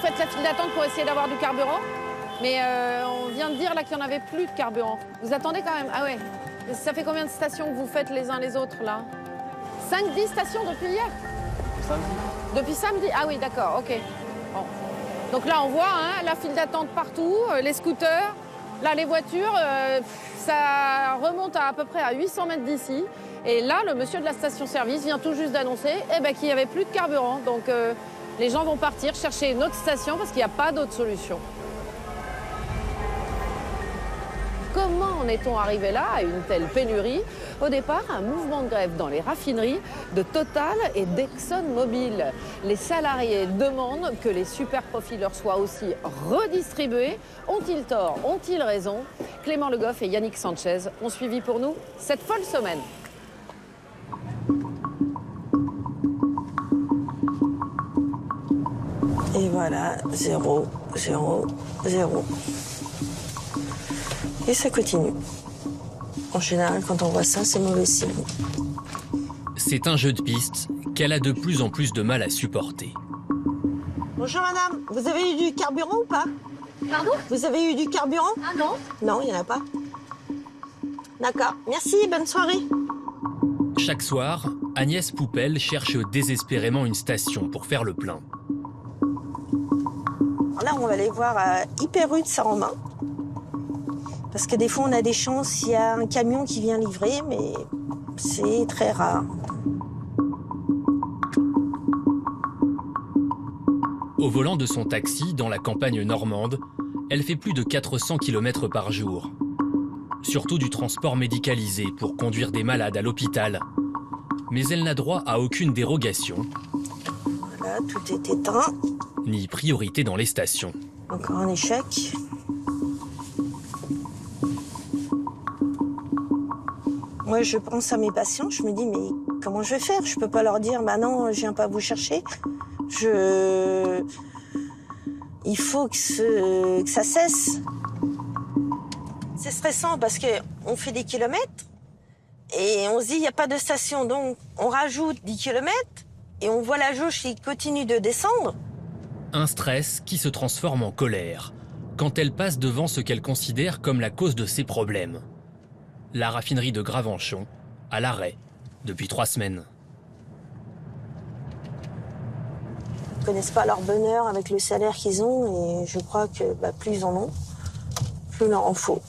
faites la file d'attente pour essayer d'avoir du carburant. Mais on vient de dire là qu'il n'y en avait plus de carburant. Vous attendez quand même? Ah ouais. Ça fait combien de stations que vous faites les uns les autres là? 5-10 stations depuis hier? Samedi. Depuis samedi? Ah oui, d'accord, ok. Bon. Donc là, on voit hein, la file d'attente partout, les scooters. Là, les voitures, ça remonte à peu près à 800 mètres d'ici. Et là, le monsieur de la station-service vient tout juste d'annoncer qu'il n'y avait plus de carburant. Donc les gens vont partir chercher une autre station parce qu'il n'y a pas d'autre solution. Comment en est-on arrivé là, à une telle pénurie? Au départ, un mouvement de grève dans les raffineries de Total et d'ExxonMobil. Les salariés demandent que les super-profits leur soient aussi redistribués. Ont-ils tort? Ont-ils raison? Clément Le Goff et Yannick Sanchez ont suivi pour nous cette folle semaine. Et voilà, 0, 0, 0. Et ça continue. En général, quand on voit ça, c'est mauvais signe. C'est un jeu de piste qu'elle a de plus en plus de mal à supporter. Bonjour madame, vous avez eu du carburant ou pas? Pardon? Vous avez eu du carburant? Ah non. Non, il n'y en a pas. D'accord, merci, bonne soirée. Chaque soir, Agnès Poupel cherche désespérément une station pour faire le plein. Alors là, on va aller voir à Hyper-U de Saint-Romain. Parce que des fois, on a des chances, il y a un camion qui vient livrer, mais c'est très rare. Au volant de son taxi, dans la campagne normande, elle fait plus de 400 km par jour. Surtout du transport médicalisé pour conduire des malades à l'hôpital. Mais elle n'a droit à aucune dérogation. Voilà, tout est éteint. Ni priorité dans les stations. Encore un échec. Moi, je pense à mes patients, je me dis, mais comment je vais faire? Je peux pas leur dire, bah non, je viens pas vous chercher. Il faut que ça cesse. C'est stressant parce qu'on fait des kilomètres et on se dit, il n'y a pas de station, donc on rajoute 10 kilomètres et on voit la jauge qui continue de descendre. Un stress qui se transforme en colère quand elle passe devant ce qu'elle considère comme la cause de ses problèmes. La raffinerie de Gravenchon, à l'arrêt, depuis 3 semaines. Ils ne connaissent pas leur bonheur avec le salaire qu'ils ont et je crois que plus ils en ont, plus il leur en faut.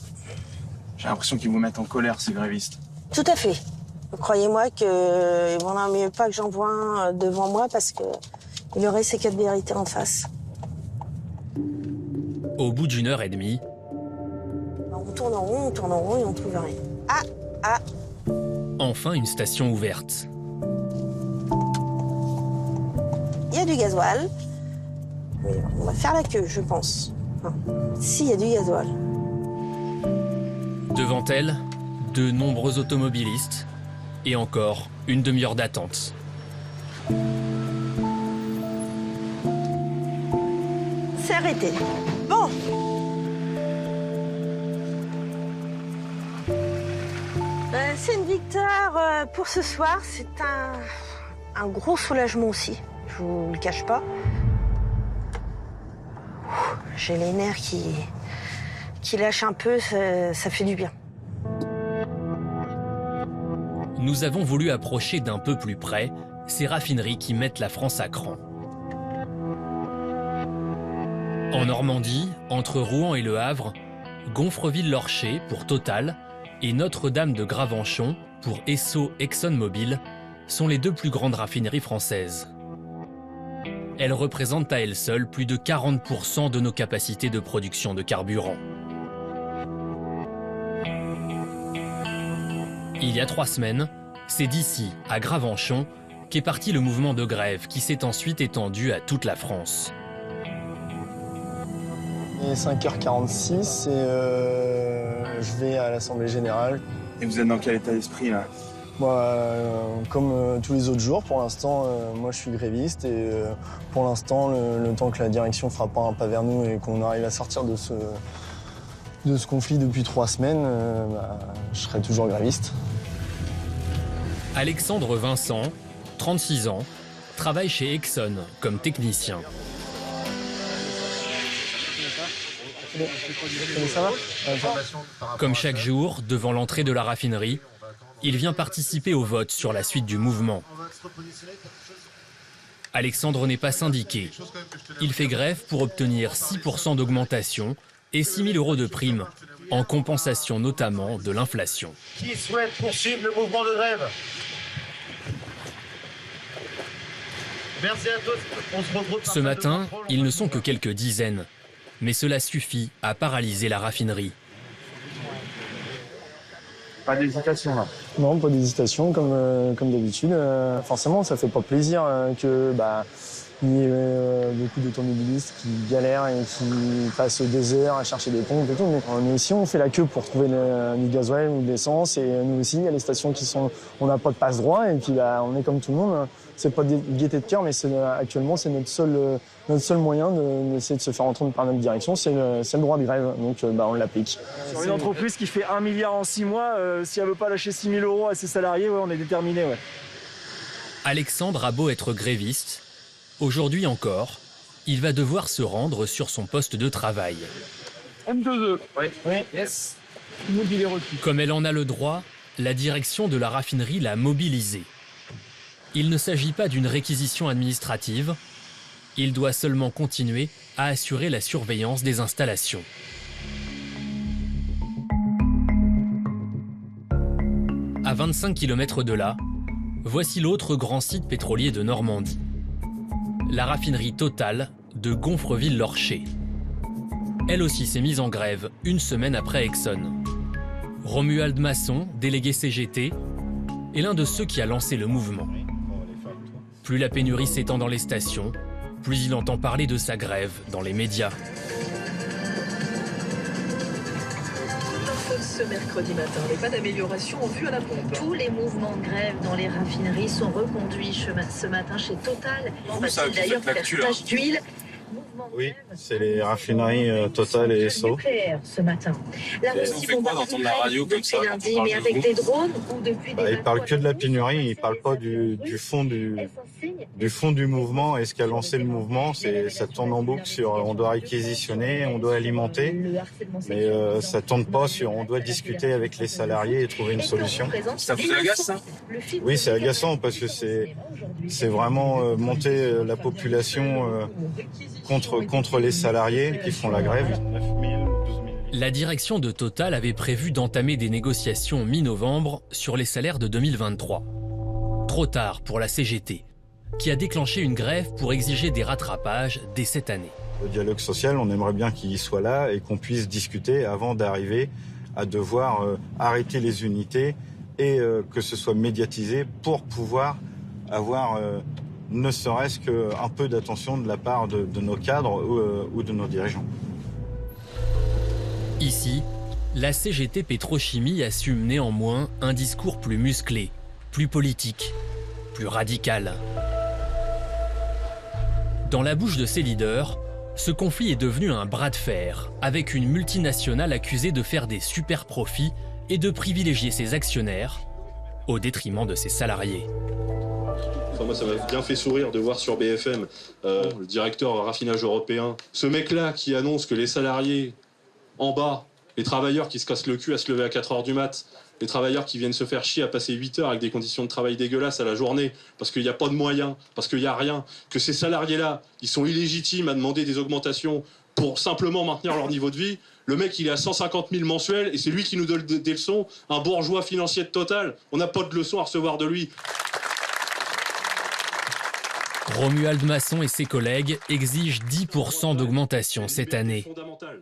J'ai l'impression qu'ils vous mettent en colère, ces grévistes. Tout à fait. Croyez-moi qu'il vaut mieux pas que j'en vois un devant moi parce qu'il aurait ces 4 vérités en face. Au bout d'1 heure et demie, On tourne en rond et on trouve rien. Ah. enfin une station ouverte. Il y a du gasoil. Mais on va faire la queue, je pense. Si, il y a du gasoil. Devant elle, de nombreux automobilistes et encore une demi-heure d'attente. C'est arrêté. Bon. C'est une victoire pour ce soir. C'est un gros soulagement aussi. Je vous le cache pas. J'ai les nerfs qui lâchent un peu, ça fait du bien. Nous avons voulu approcher d'un peu plus près ces raffineries qui mettent la France à cran. En Normandie, entre Rouen et Le Havre, Gonfreville-Lorcher pour Total et Notre-Dame de Gravenchon pour Esso ExxonMobil sont les 2 plus grandes raffineries françaises. Elles représentent à elles seules plus de 40% de nos capacités de production de carburant. Il y a 3 semaines, c'est d'ici, à Gravenchon, qu'est parti le mouvement de grève qui s'est ensuite étendu à toute la France. Il est 5h46 et je vais à l'Assemblée Générale. Et vous êtes dans quel état d'esprit, là? Moi, comme tous les autres jours, pour l'instant, moi je suis gréviste et pour l'instant, le temps que la direction fera pas un pas vers nous et qu'on arrive à sortir de ce conflit depuis 3 semaines, je serai toujours gréviste. Alexandre Vincent, 36 ans, travaille chez Exxon comme technicien. Ça va? Comme chaque jour, devant l'entrée de la raffinerie, il vient participer au vote sur la suite du mouvement. Alexandre n'est pas syndiqué. Il fait grève pour obtenir 6% d'augmentation et 6 000 € de prime, en compensation notamment de l'inflation. Qui souhaite poursuivre le mouvement de grève? Merci à tous. On se retrouve Ce matin, ils ne sont que quelques dizaines, mais cela suffit à paralyser la raffinerie. Pas d'hésitation là. Non, pas d'hésitation, comme d'habitude. Forcément, ça fait pas plaisir que il y ait beaucoup d'automobilistes qui galèrent et qui passent des heures à chercher des pompes et tout. Mais nous aussi, on fait la queue pour trouver du gasoil ou de l'essence. Et nous aussi, il y a les stations on n'a pas de passe droit. Et puis, on est comme tout le monde. C'est pas de gaieté de cœur, mais actuellement, c'est notre seul moyen d'essayer de se faire entendre par notre direction. C'est le droit de grève. Donc, on l'applique. Sur une entreprise qui fait 1 milliard en 6 mois, si elle veut pas lâcher 6 000 € à ses salariés, on est déterminé. Ouais. Alexandre a beau être gréviste, aujourd'hui encore, il va devoir se rendre sur son poste de travail. M2E. Oui, yes. Comme elle en a le droit, la direction de la raffinerie l'a mobilisé. Il ne s'agit pas d'une réquisition administrative, il doit seulement continuer à assurer la surveillance des installations. À 25 km de là, voici l'autre grand site pétrolier de Normandie. La raffinerie Total de Gonfreville-Lorcher. Elle aussi s'est mise en grève une semaine après Exxon. Romuald Masson, délégué CGT, est l'un de ceux qui a lancé le mouvement. Plus la pénurie s'étend dans les stations, plus il entend parler de sa grève dans les médias. Ce mercredi matin, mais pas d'amélioration en vue à la pompe. Tous les mouvements de grève dans les raffineries sont reconduits ce matin chez Total. D'ailleurs, faire tâche d'huile. Oui, c'est les raffineries Total et Esso. Ce matin. La Russie fait quoi d'entendre la radio comme ça lundi, mais avec des drones ou depuis des Ils parlent que de la pénurie, ils parlent pas du fond du mouvement. Et ce qui a lancé le mouvement, ça tourne en boucle sur on doit réquisitionner, on doit alimenter, mais ça tourne pas sur on doit discuter avec les salariés et trouver une solution. Ça vous agace ça? Oui, c'est agaçant parce que c'est vraiment monter la population contre les salariés qui font la grève. La direction de Total avait prévu d'entamer des négociations mi-novembre sur les salaires de 2023. Trop tard pour la CGT, qui a déclenché une grève pour exiger des rattrapages dès cette année. Le dialogue social, on aimerait bien qu'il soit là et qu'on puisse discuter avant d'arriver à devoir arrêter les unités et que ce soit médiatisé pour pouvoir avoir ne serait-ce qu'un peu d'attention de la part de nos cadres ou de nos dirigeants. Ici, la CGT Pétrochimie assume néanmoins un discours plus musclé, plus politique, plus radical. Dans la bouche de ses leaders, ce conflit est devenu un bras de fer, avec une multinationale accusée de faire des super profits et de privilégier ses actionnaires au détriment de ses salariés. Enfin, moi, ça m'a bien fait sourire de voir sur BFM le directeur raffinage européen, ce mec-là qui annonce que les salariés en bas, les travailleurs qui se cassent le cul à se lever à 4 h du mat', les travailleurs qui viennent se faire chier à passer 8 heures avec des conditions de travail dégueulasses à la journée, parce qu'il n'y a pas de moyens, parce qu'il n'y a rien, que ces salariés-là, ils sont illégitimes à demander des augmentations pour simplement maintenir leur niveau de vie. Le mec, il est à 150 000 mensuels et c'est lui qui nous donne des leçons, un bourgeois financier de Total. On n'a pas de leçons à recevoir de lui. Romuald Masson et ses collègues exigent 10% d'augmentation cette année.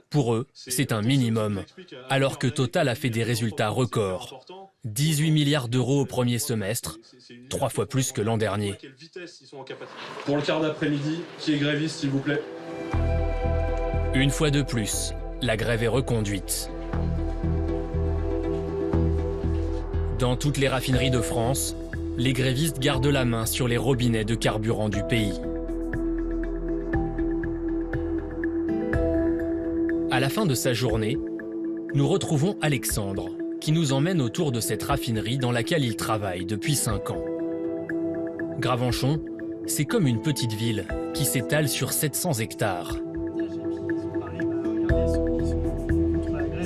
Pour eux, c'est un minimum, alors que Total a fait des résultats records. 18 milliards d'euros au premier semestre, 3 fois plus que l'an dernier. Pour le quart d'après-midi, qui est gréviste, s'il vous plaît? Une fois de plus, la grève est reconduite. Dans toutes les raffineries de France, les grévistes gardent la main sur les robinets de carburant du pays. À la fin de sa journée, nous retrouvons Alexandre, qui nous emmène autour de cette raffinerie dans laquelle il travaille depuis 5 ans. Gravenchon, c'est comme une petite ville qui s'étale sur 700 hectares.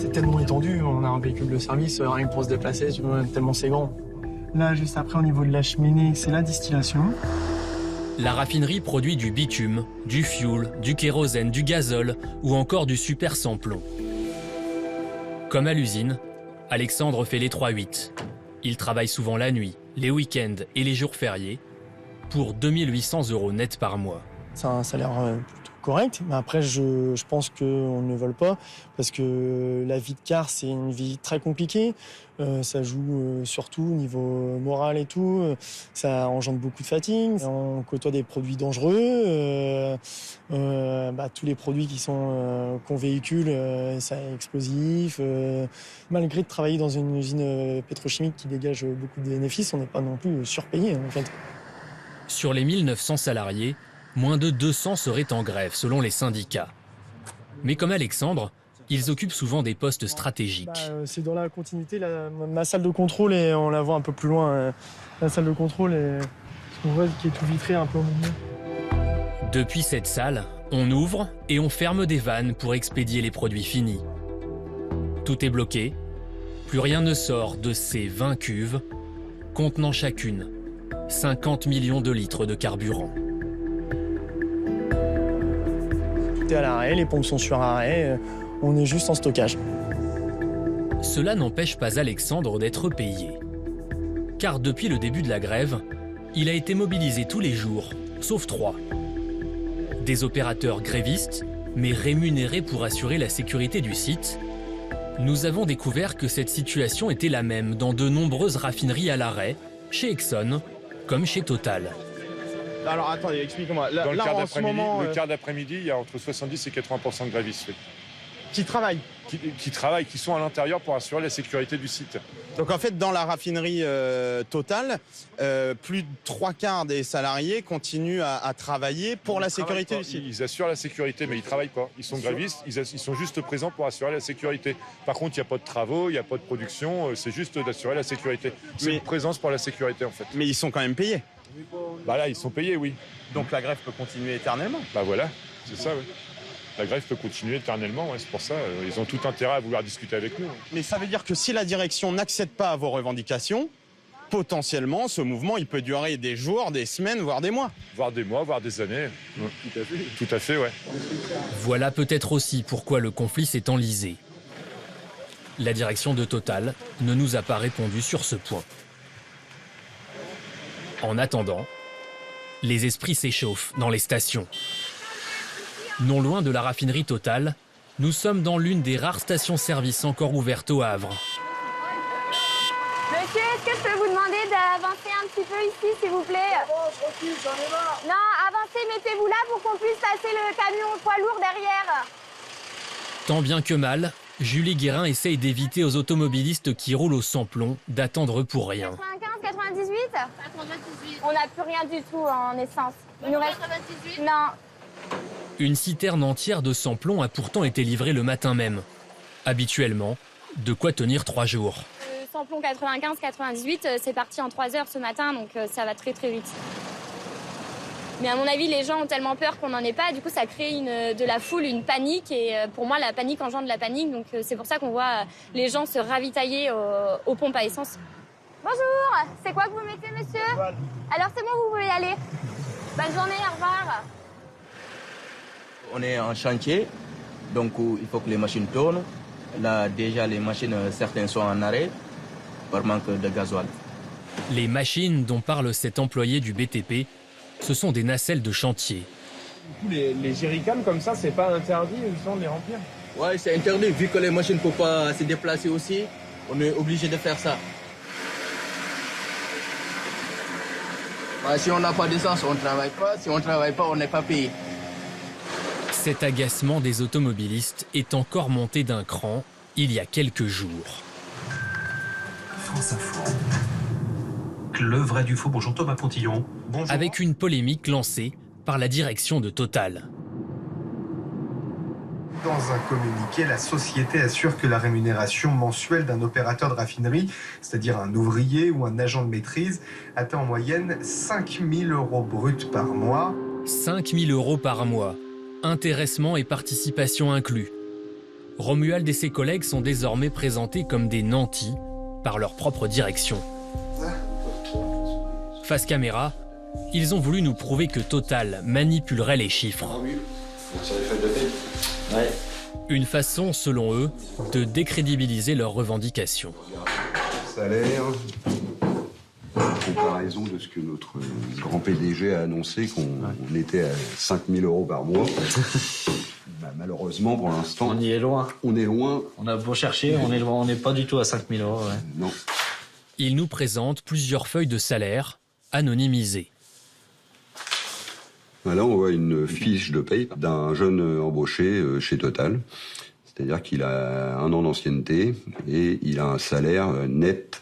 c'est tellement étendu, on a un véhicule de service, rien que pour se déplacer, tu vois, tellement c'est grand. Là, juste après, au niveau de la cheminée, c'est la distillation. La raffinerie produit du bitume, du fioul, du kérosène, du gazole ou encore du super sans plomb. Comme à l'usine, Alexandre fait les 3-8. Il travaille souvent la nuit, les week-ends et les jours fériés pour 2 800 € net par mois. C'est un salaire plutôt correct, mais après je pense qu'on ne vole pas parce que la vie de car c'est une vie très compliquée. Ça joue surtout au niveau moral et tout. Ça engendre beaucoup de fatigue. On côtoie des produits dangereux. Tous les produits qu'on véhicule, ça est explosif. Malgré de travailler dans une usine pétrochimique qui dégage beaucoup de bénéfices, on n'est pas non plus surpayé en fait. Sur les 1900 salariés, moins de 200 seraient en grève selon les syndicats. Mais comme Alexandre, ils occupent souvent des postes stratégiques. C'est dans la continuité, ma salle de contrôle, et on la voit un peu plus loin. La salle de contrôle, on voit qui est tout vitré un peu au milieu. Depuis cette salle, on ouvre et on ferme des vannes pour expédier les produits finis. Tout est bloqué, plus rien ne sort de ces 20 cuves, contenant chacune 50 millions de litres de carburant. Tout est à l'arrêt, les pompes sont sur arrêt. On est juste en stockage. Cela n'empêche pas Alexandre d'être payé. Car depuis le début de la grève, il a été mobilisé tous les jours, sauf 3. Des opérateurs grévistes, mais rémunérés pour assurer la sécurité du site. Nous avons découvert que cette situation était la même dans de nombreuses raffineries à l'arrêt, chez Exxon, comme chez Total. Alors attendez, expliquez-moi. Dans le quart d'après-midi, il y a entre 70 et 80% de grévistes. Oui. Qui travaillent qui travaillent, qui sont à l'intérieur pour assurer la sécurité du site. Donc en fait, dans la raffinerie Total, plus de 3/4 des salariés continuent à travailler pour la sécurité du site. Ils assurent la sécurité, mais ils ne travaillent pas. Ils sont grévistes, ils sont juste présents pour assurer la sécurité. Par contre, il n'y a pas de travaux, il n'y a pas de production, c'est juste d'assurer la sécurité. C'est une présence pour la sécurité, en fait. Mais ils sont quand même payés. Bah là, ils sont payés, oui. Donc la grève peut continuer éternellement. Bah voilà, c'est ça, oui. La grève peut continuer éternellement, ouais, c'est pour ça. Ils ont tout intérêt à vouloir discuter avec nous. Mais ça veut dire que si la direction n'accède pas à vos revendications, potentiellement, ce mouvement, il peut durer des jours, des semaines, voire des mois. Voire des mois, voire des années. Ouais. Tout à fait. Tout à fait, ouais. Voilà peut-être aussi pourquoi le conflit s'est enlisé. La direction de Total ne nous a pas répondu sur ce point. En attendant, les esprits s'échauffent dans les stations. Non loin de la raffinerie Total, nous sommes dans l'une des rares stations-service encore ouvertes au Havre. Monsieur, est-ce que je peux vous demander d'avancer un petit peu ici, s'il vous plaît? Bon, je recule, j'en ai marre. Non, avancez, mettez-vous là pour qu'on puisse passer le camion poids lourd derrière. Tant bien que mal, Julie Guérin essaye d'éviter aux automobilistes qui roulent au sans-plomb d'attendre pour rien. 95, 98 On n'a plus rien du tout en essence. Il nous reste 98 Non. Une citerne entière de sans-plomb a pourtant été livrée le matin même. Habituellement, de quoi tenir 3 jours. Sans-plomb 95-98, c'est parti en 3 heures ce matin, donc ça va très très vite. Mais à mon avis, les gens ont tellement peur qu'on n'en ait pas, du coup ça crée de la foule, une panique, et pour moi la panique engendre la panique, donc c'est pour ça qu'on voit les gens se ravitailler aux pompes à essence. Bonjour, c'est quoi que vous mettez, monsieur? Alors c'est bon, vous pouvez y aller. Bonne journée, au revoir. On est en chantier, donc il faut que les machines tournent. Là, déjà, les machines, certaines sont en arrêt par manque de gasoil. Les machines dont parle cet employé du BTP, ce sont des nacelles de chantier. Du coup, les jerrycans comme ça, c'est pas interdit justement de les remplir? Ouais, c'est interdit. Vu que les machines ne peuvent pas se déplacer aussi, on est obligé de faire ça. Si on n'a pas d'essence, on ne travaille pas. Si on ne travaille pas, on n'est pas payé. Cet agacement des automobilistes est encore monté d'un cran il y a quelques jours. France Info. Le vrai du faux. Bonjour Thomas Pontillon. Bonjour. Avec une polémique lancée par la direction de Total. Dans un communiqué, la société assure que la rémunération mensuelle d'un opérateur de raffinerie, c'est-à-dire un ouvrier ou un agent de maîtrise, atteint en moyenne 5 000 € bruts par mois. 5 000 € par mois, intéressement et participation inclus. Romuald et ses collègues sont désormais présentés comme des nantis par leur propre direction. Face caméra, ils ont voulu nous prouver que Total manipulerait les chiffres. Une façon, selon eux, de décrédibiliser leurs revendications. Salaire, en comparaison de ce que notre grand PDG a annoncé, qu'on était à 5 000 € par mois. Bah, malheureusement, pour l'instant, on y est loin. On est loin. On a beau chercher, on est loin. On n'est pas du tout à 5 000 €. Ouais. Non. Ils nous présentent plusieurs feuilles de salaire anonymisées. Là, on voit une fiche de paye d'un jeune embauché chez Total. C'est-à-dire qu'il a 1 an d'ancienneté et il a un salaire net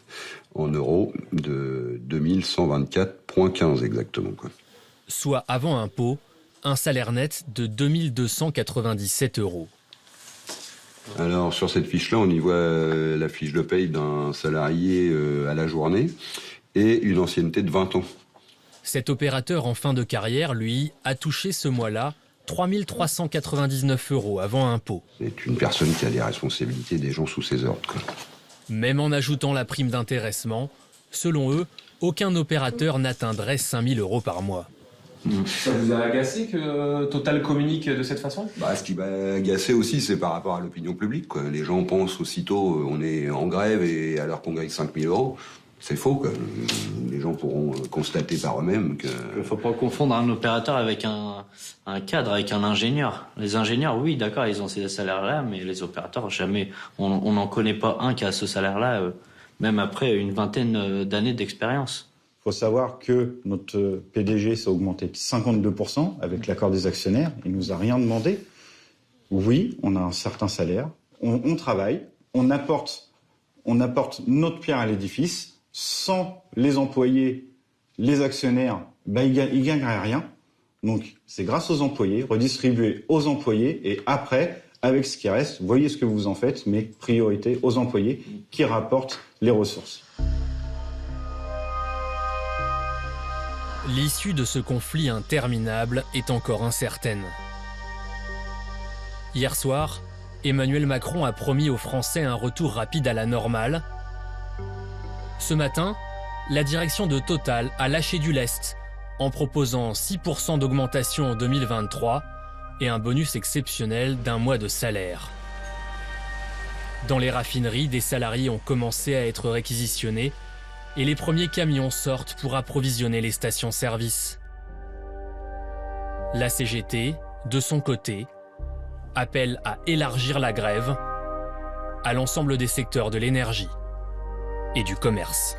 en euros de 2124,15 exactement. Soit avant impôt, un salaire net de 2297 €. Alors, sur cette fiche-là, on y voit la fiche de paye d'un salarié à la journée et une ancienneté de 20 ans. Cet opérateur en fin de carrière, lui, a touché ce mois-là 3 399 € avant impôt. C'est une personne qui a des responsabilités, des gens sous ses ordres. Même en ajoutant la prime d'intéressement, selon eux, aucun opérateur n'atteindrait 5 000 € par mois. Ça vous a agacé que Total communique de cette façon ? Ce qui m'a agacé aussi, c'est par rapport à l'opinion publique. Les gens pensent aussitôt on est en grève et alors qu'on gagne 5 000 €. C'est faux. Les gens pourront constater par eux-mêmes que... Il ne faut pas confondre un opérateur avec un cadre, avec un ingénieur. Les ingénieurs, oui, d'accord, ils ont ces salaires-là, mais les opérateurs, jamais. On n'en connaît pas un qui a ce salaire-là, même après une vingtaine d'années d'expérience. Il faut savoir que notre PDG s'est augmenté de 52% avec l'accord des actionnaires. Il ne nous a rien demandé. Oui, on a un certain salaire. On travaille. On apporte notre pierre à l'édifice. Sans les employés, les actionnaires, ils gagneraient rien. Donc, c'est grâce aux employés, redistribuer aux employés. Et après, avec ce qui reste, voyez ce que vous en faites, mais priorité aux employés qui rapportent les ressources. L'issue de ce conflit interminable est encore incertaine. Hier soir, Emmanuel Macron a promis aux Français un retour rapide à la normale. Ce matin, la direction de Total a lâché du lest en proposant 6% d'augmentation en 2023 et un bonus exceptionnel d'1 mois de salaire. Dans les raffineries, des salariés ont commencé à être réquisitionnés et les premiers camions sortent pour approvisionner les stations-service. La CGT, de son côté, appelle à élargir la grève à l'ensemble des secteurs de l'énergie et du commerce.